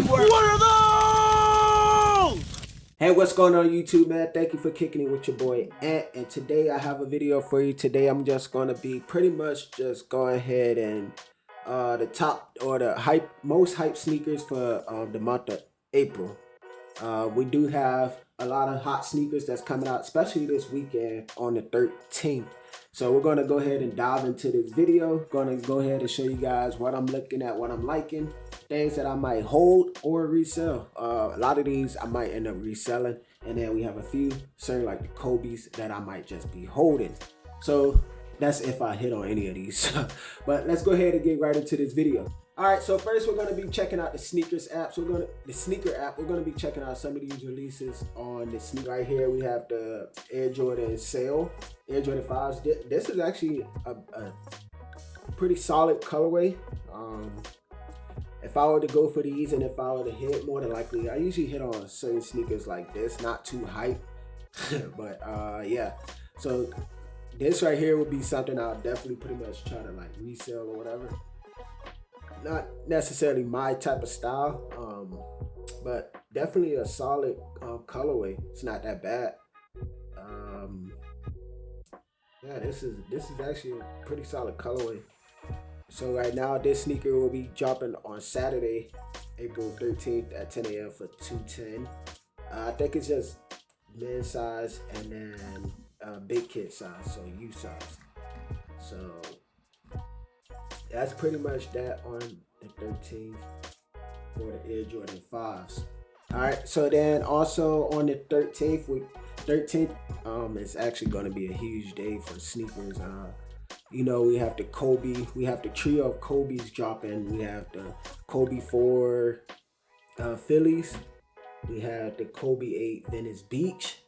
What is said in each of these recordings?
What are those? Hey, what's going on YouTube, man? Thank you for kicking it with your boy Ant, and today I have a video for you. Today I'm just going to be pretty much just go ahead and the top or the most hype sneakers for the month of April. We do have a lot of hot sneakers that's coming out, especially this weekend on the 13th. So we're going to go ahead and dive into this video. Going to go ahead and show you guys what I'm looking at, what I'm liking, things that I might hold or resell. A lot of these I might end up reselling. And then we have a few certain like the Kobe's that I might just be holding. So that's if I hit on any of these. But let's go ahead and get right into this video. All right, so first we're going to be checking out the sneakers app. So the sneaker app, we're going to be checking out some of these releases on the sneaker. Right here we have the Air Jordan Sail, Air Jordan 5s. This is actually a pretty solid colorway. If I were to go for these and if I were to hit, more than likely, I usually hit on certain sneakers like this, not too hype. But yeah, so this right here would be something I'll definitely pretty much try to like resell or whatever. Not necessarily my type of style, but definitely a solid colorway. It's not that bad. Yeah, this is actually a pretty solid colorway. So right now this sneaker will be dropping on Saturday, April 13th at 10 a.m. for $210. I think it's just men's size and then big kid size, so U size. So that's pretty much that on the 13th for the Air Jordan 5s. All right, so then also on the 13th, it's actually going to be a huge day for sneakers. You know, we have the Kobe, we have the trio of Kobe's dropping. We have the Kobe 4 Phillies, we have the Kobe 8 Venice Beach,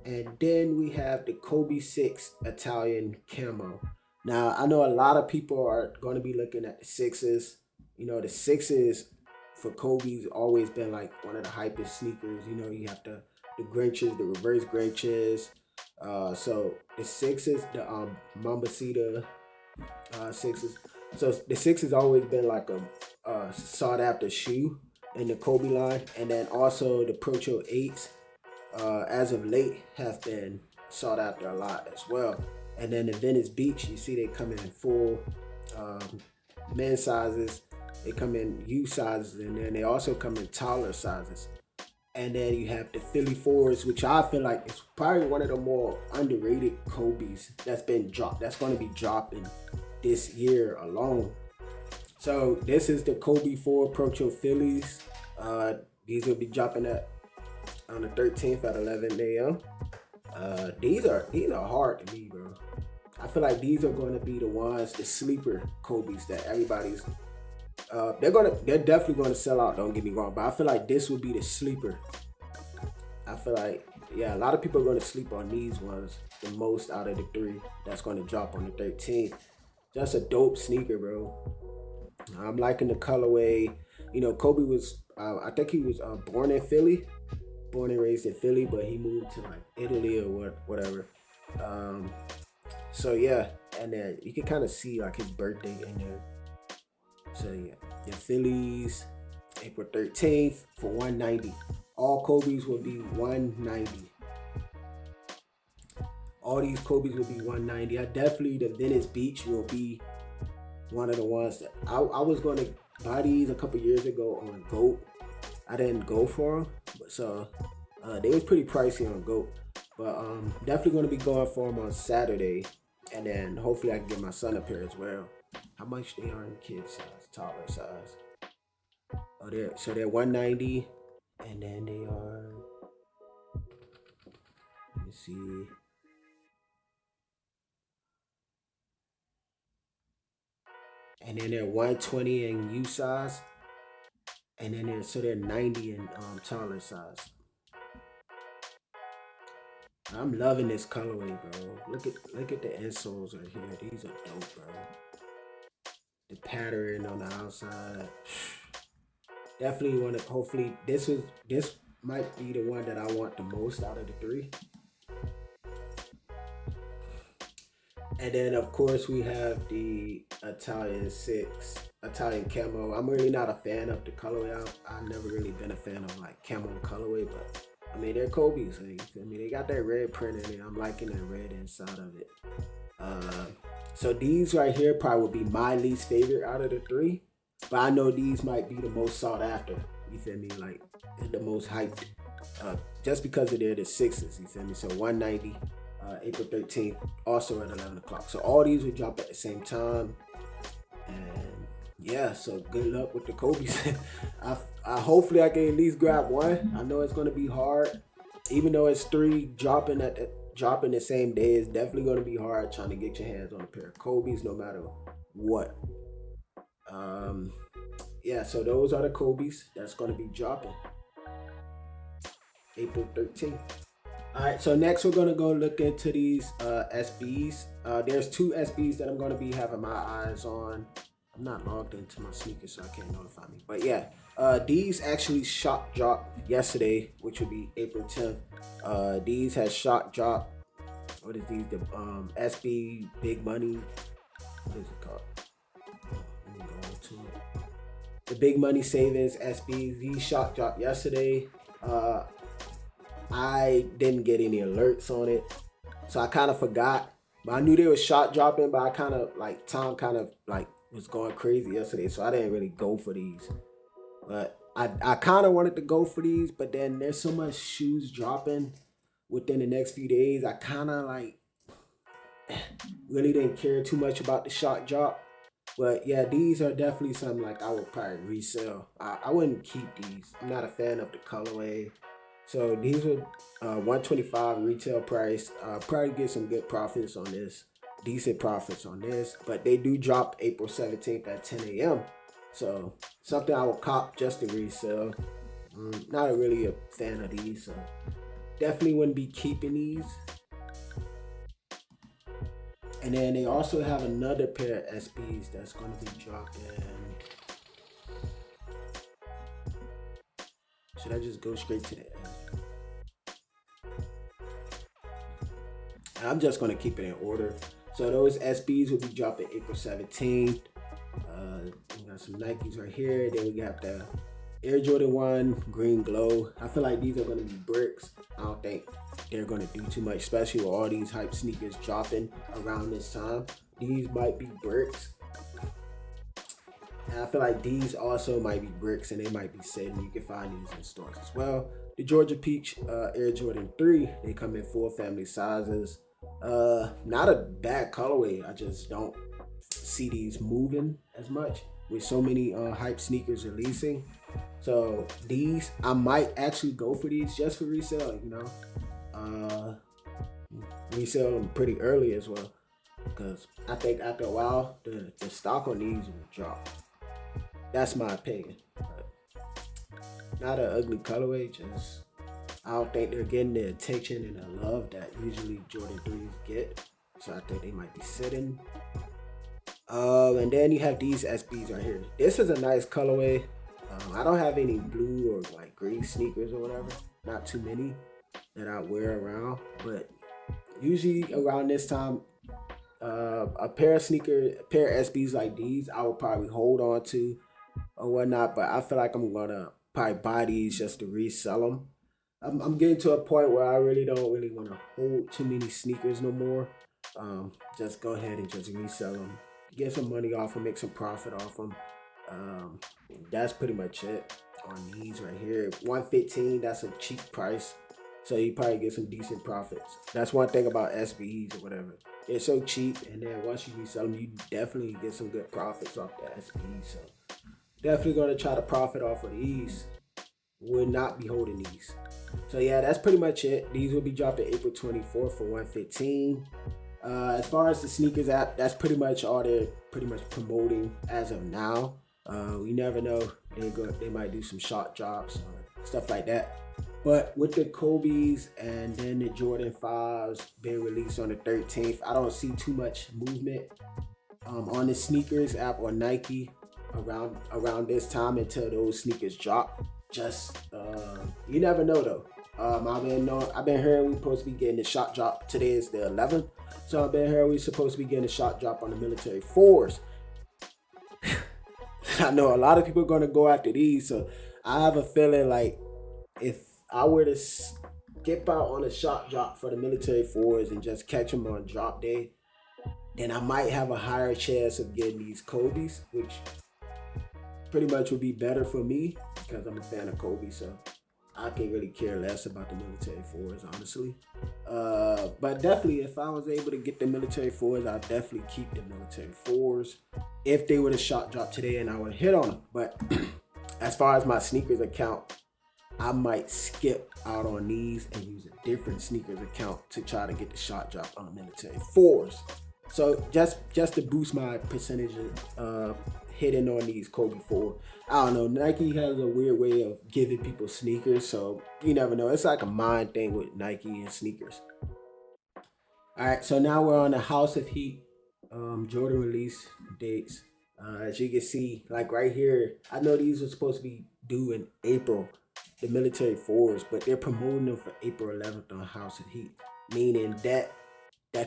and then we have the Kobe 6 Italian Camo. Now, I know a lot of people are going to be looking at the 6s. You know, the 6s for Kobe's always been like one of the hypest sneakers. You know, you have the Grinches, the reverse Grinches. So the 6s, the Mambacita 6s. So the 6 has always been like a sought after shoe in the Kobe line. And then also the Pro Chill 8s, as of late, have been sought after a lot as well. And then the Venice Beach, you see they come in full men's sizes. They come in U sizes, and then they also come in taller sizes. And then you have the Philly 4s, which I feel like is probably one of the more underrated Kobe's that's been dropped. That's going to be dropping this year alone. So this is the Kobe 4 Pro Chill Phillies. These will be dropping on the 13th at 11 a.m. These are hard to me, bro. I feel like these are going to be the ones, the sleeper Kobe's that everybody's. They're definitely going to sell out. Don't get me wrong, but I feel like this would be the sleeper. I feel like, yeah, a lot of people are going to sleep on these ones the most out of the three that's going to drop on the 13th. Just a dope sneaker, bro. I'm liking the colorway. You know, Kobe was, I think he was born in Philly, born and raised in Philly, but he moved to like Italy or whatever. So yeah, and then you can kind of see like his birthday in there. So yeah, the Phillies, April 13th for $190. All Kobe's will be $190. All these Kobe's will be $190. I definitely, the Venice Beach will be one of the ones that I was going to buy these a couple years ago on GOAT. I didn't go for them, so they was pretty pricey on GOAT. But definitely going to be going for them on Saturday. And then hopefully I can get my son a pair as well. How much they are in kid size, taller size? Oh, they're $190, and then they are. Let me see. And then they're $120 in U size, and then they're 90 in taller size. I'm loving this colorway, bro. Look at the insoles right here. These are dope, bro. The pattern on the outside. Definitely want to. Hopefully, this might be the one that I want the most out of the three. And then of course we have the Italian camo. I'm really not a fan of the colorway. I've never really been a fan of like camo colorway, but I mean they're Kobe's. So you feel me? They got that red print in it. I'm liking that red inside of it. So these right here probably would be my least favorite out of the three, but I know these might be the most sought after. You feel me? Like the most hyped, just because they're the sixes. You feel me? So 190. April 13th, also at 11 o'clock. So all these will drop at the same time. And yeah, so good luck with the Kobe's. I hopefully I can at least grab one. I know it's gonna be hard, even though it's three dropping the same day. It's definitely gonna be hard trying to get your hands on a pair of Kobe's, no matter what. Yeah, so those are the Kobe's that's gonna be dropping April 13th. All right, so next we're gonna go look into these SBs. There's two SBs that I'm gonna be having my eyes on. I'm not logged into my sneakers, so I can't notify me. But yeah, these actually shock dropped yesterday, which would be April 10th. These had shock drop. What is these? The SB Big Money. What is it called? Let me go into it. The Big Money Savings SBs. These shock dropped yesterday. I didn't get any alerts on it, so I kind of forgot. But I knew they were shot dropping, but I kind of like Tom kind of like was going crazy yesterday, so I didn't really go for these. But I kind of wanted to go for these, but then there's so much shoes dropping within the next few days. I kind of like really didn't care too much about the shot drop. But yeah, these are definitely something like I would probably resell. I wouldn't keep these. I'm not a fan of the colorway. So these were $125 retail price. Probably get some good profits on this, decent profits on this. But they do drop April 17th at 10 a.m. So something I will cop just to resell. Not really a fan of these, so definitely wouldn't be keeping these. And then they also have another pair of SBs that's going to be dropping. Should I just go straight to the end? I'm just going to keep it in order. So those SBs will be dropping April 17th. We got some Nikes right here. Then we got the Air Jordan 1 Green Glow. I feel like these are going to be bricks. I don't think they're going to do too much, especially with all these hype sneakers dropping around this time. These might be bricks. And I feel like these also might be bricks, and they might be sitting. You can find these in stores as well. The Georgia Peach Air Jordan 3, they come in 4 family sizes. Not a bad colorway. I just don't see these moving as much with so many hype sneakers releasing. So these, I might actually go for these just for resale, you know. Resell them pretty early as well, because I think after a while the stock on these will drop. That's my opinion. But not an ugly colorway, just I don't think they're getting the attention and the love that usually Jordan 3s get. So I think they might be sitting. And then you have these SBs right here. This is a nice colorway. I don't have any blue or like gray sneakers or whatever. Not too many that I wear around. But usually around this time, a pair of SBs like these, I would probably hold on to or whatnot. But I feel like I'm gonna probably buy these just to resell them. I'm getting to a point where I really don't want to hold too many sneakers no more. Just go ahead and just resell them, get some money off them, make some profit off them. That's pretty much it on these right here. $115, that's a cheap price, so you probably get some decent profits. That's one thing about SBs or whatever. They're so cheap, and then once you resell them, you definitely get some good profits off the SBs. So definitely going to try to profit off of these. Will not be holding these. So yeah, that's pretty much it. These will be dropping April 24th for $115. As far as the sneakers app, that's pretty much all they're pretty much promoting as of now. We never know. They might do some short drops or stuff like that. But with the Kobe's and then the Jordan 5s being released on the 13th, I don't see too much movement on the sneakers app or Nike around this time until those sneakers drop. Just you never know though. I've been hearing we supposed to be getting the shot drop. Today is the 11th, so I've been hearing we supposed to be getting a shot drop on the military fours. I know a lot of people are gonna go after these, so I have a feeling like if I were to skip out on a shot drop for the military fours and just catch them on drop day, then I might have a higher chance of getting these Kobe's, which pretty much would be better for me because I'm a fan of Kobe, so I can really care less about the military fours, honestly. But definitely, if I was able to get the military fours, I'd definitely keep the military fours if they were to shot drop today and I would hit on them. But as far as my sneakers account, I might skip out on these and use a different sneakers account to try to get the shot drop on the military fours. So just to boost my percentage of hitting on these Kobe 4. I don't know. Nike has a weird way of giving people sneakers, so you never know. It's like a mind thing with Nike and sneakers. All right, so now we're on the House of Heat Jordan release dates. As you can see, like right here, I know these were supposed to be due in April, the military fours, but they're promoting them for April 11th on House of Heat, meaning that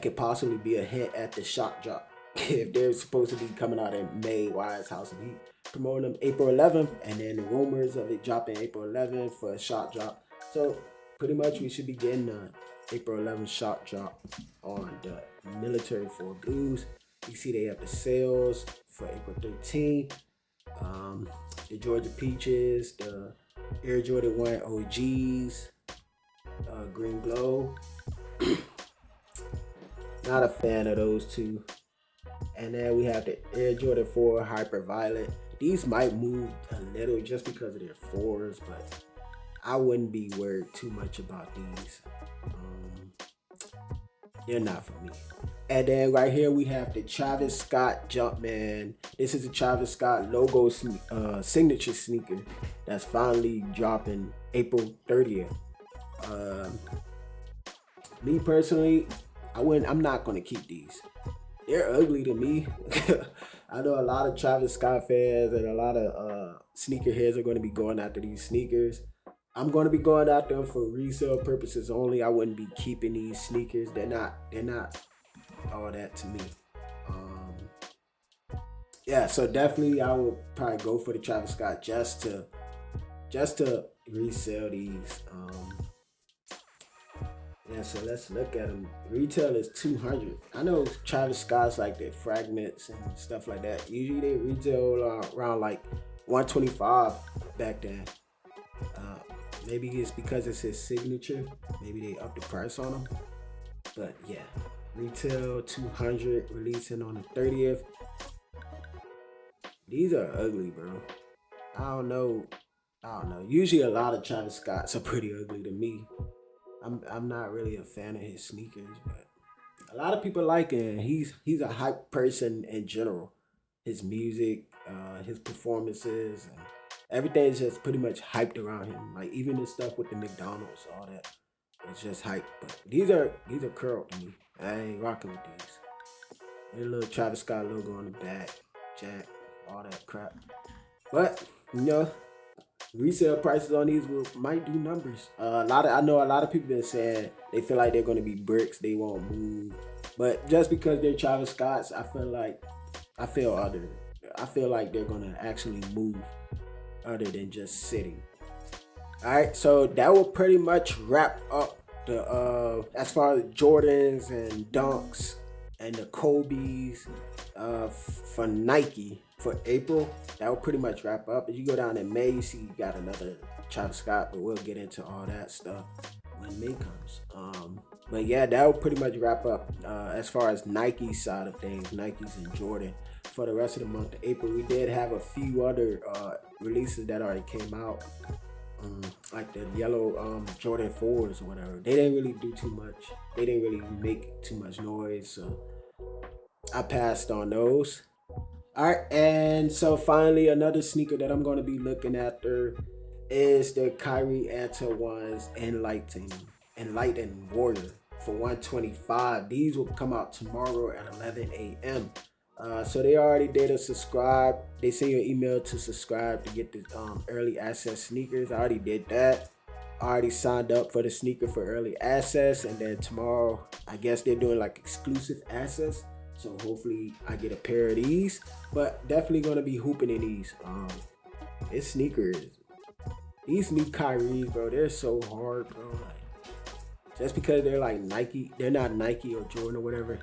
could possibly be a hint at the shot drop. If they're supposed to be coming out in May, why is House of Heat promoting them April 11th, and then the rumors of it dropping April 11th for a shot drop. So pretty much we should be getting the April 11th shot drop on the military for blues. You see they have the sales for April 13th. The Georgia Peaches, the Air Jordan 1 OGs, Green Glow. Not a fan of those two. And then we have the Air Jordan 4 Hyper Violet. These might move a little just because of their fours, but I wouldn't be worried too much about these. They're not for me. And then right here we have the Travis Scott Jumpman. This is the Travis Scott logo signature sneaker that's finally dropping April 30th. Me personally, I'm not gonna keep these. They're ugly to me. I know a lot of Travis Scott fans and a lot of sneakerheads are going to be going after these sneakers. I'm going to be going after them for resale purposes only. I wouldn't be keeping these sneakers. They're not all that to me. Yeah, so definitely I would probably go for the Travis Scott just to resell these. Yeah, so let's look at them. Retail is $200. I know Travis Scott's like the fragments and stuff like that. Usually they retail around like $125 back then. Maybe it's because it's his signature. Maybe they upped the price on them. But yeah, retail $200, releasing on the 30th. These are ugly, bro. I don't know. Usually a lot of Travis Scotts are pretty ugly to me. I'm not really a fan of his sneakers, but a lot of people like it. He's a hype person in general. His music, his performances, and everything is just pretty much hyped around him. Like even the stuff with the McDonald's, all that, it's just hype. But these are curled to me. I ain't rocking with these. There's a little Travis Scott logo on the back, Jack, all that crap. But resale prices on these might do numbers. I know a lot of people been saying they feel like they're gonna be bricks, they won't move. But just because they're Travis Scotts, I feel like they're gonna actually move other than just sitting. Alright, so that will pretty much wrap up the as far as Jordans and Dunks and the Kobe's for Nike for April. That will pretty much wrap up. If you go down in May, you see you got another Travis Scott, but we'll get into all that stuff when May comes. But yeah, that will pretty much wrap up as far as Nike's side of things, Nikes and Jordan. For the rest of the month of April, we did have a few other releases that already came out, like the yellow Jordan 4s or whatever. They didn't really do too much. They didn't really make too much noise, so I passed on those. Alright, and so finally another sneaker that I'm going to be looking after is the Kyrie Antoine's Enlighten Warrior for $125. These will come out tomorrow at 11 a.m. So they already did a subscribe. They send you an email to subscribe to get the early access sneakers. I already did that. already signed up for the sneaker for early access, and then tomorrow I guess they're doing like exclusive access. So hopefully I get a pair of these, but definitely gonna be hooping in these. This sneakers, these new Kyries, bro, they're so hard, bro. Like, just because they're like Nike, they're not Nike or Jordan or whatever.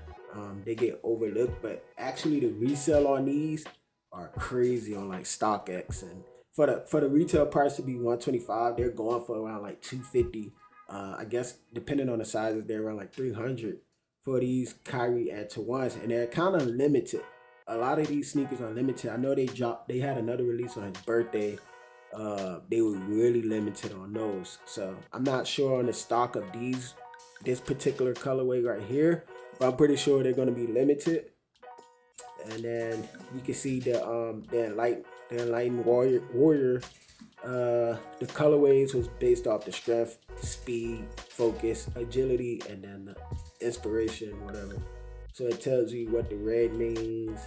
They get overlooked, but actually the resale on these are crazy on like StockX, and for the retail price to be $125, they're going for around like $250. I guess depending on the sizes, they're around like $300 for these Kyrie Add to Ones, and they're kind of limited. A lot of these sneakers are limited. I know they had another release on his birthday. They were really limited on those, so I'm not sure on the stock of this particular colorway right here, but I'm pretty sure they're going to be limited. And then you can see the Enlightened Warrior. The colorways was based off the strength, speed, focus, agility, and then the inspiration, whatever. So it tells you what the red means.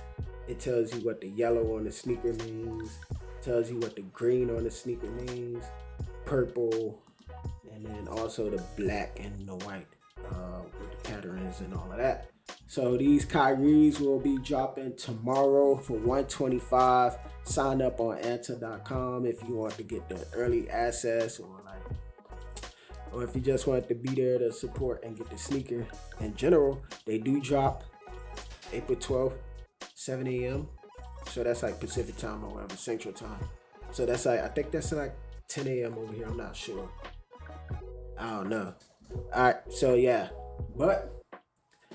It tells you what the yellow on the sneaker means. It tells you what the green on the sneaker means. Purple, and then also the black and the white with the patterns and all of that. So these Kyries will be dropping tomorrow for $125. Sign up on Anta.com if you want to get the early access, or if you just want to be there to support and get the sneaker in general. They do drop April 12th, 7 a.m. So that's like Pacific time or whatever, Central time. So that's like, I think that's like 10 a.m. over here. I'm not sure. I don't know. All right, so yeah, but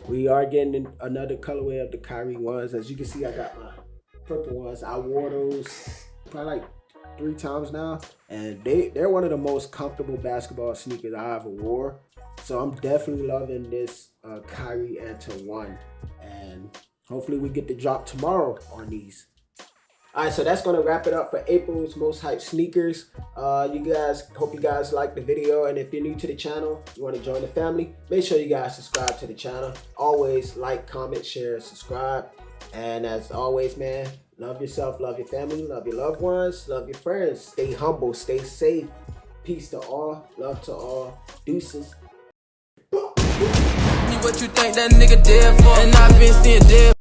we are getting another colorway of the Kyrie ones. As you can see, I got my purple ones. I wore those probably like 3 times now, and they're one of the most comfortable basketball sneakers I ever wore. So I'm definitely loving this Kyrie Anta 1, and hopefully we get the drop tomorrow on these. All right, so that's gonna wrap it up for April's most hyped sneakers. Hope you guys liked the video, and if you're new to the channel, you want to join the family, make sure you guys subscribe to the channel. Always like, comment, share, subscribe, and as always, man, love yourself, love your family, love your loved ones, love your friends. Stay humble, stay safe. Peace to all, love to all. Deuces. What you think that nigga dead for? And I've been seeing dead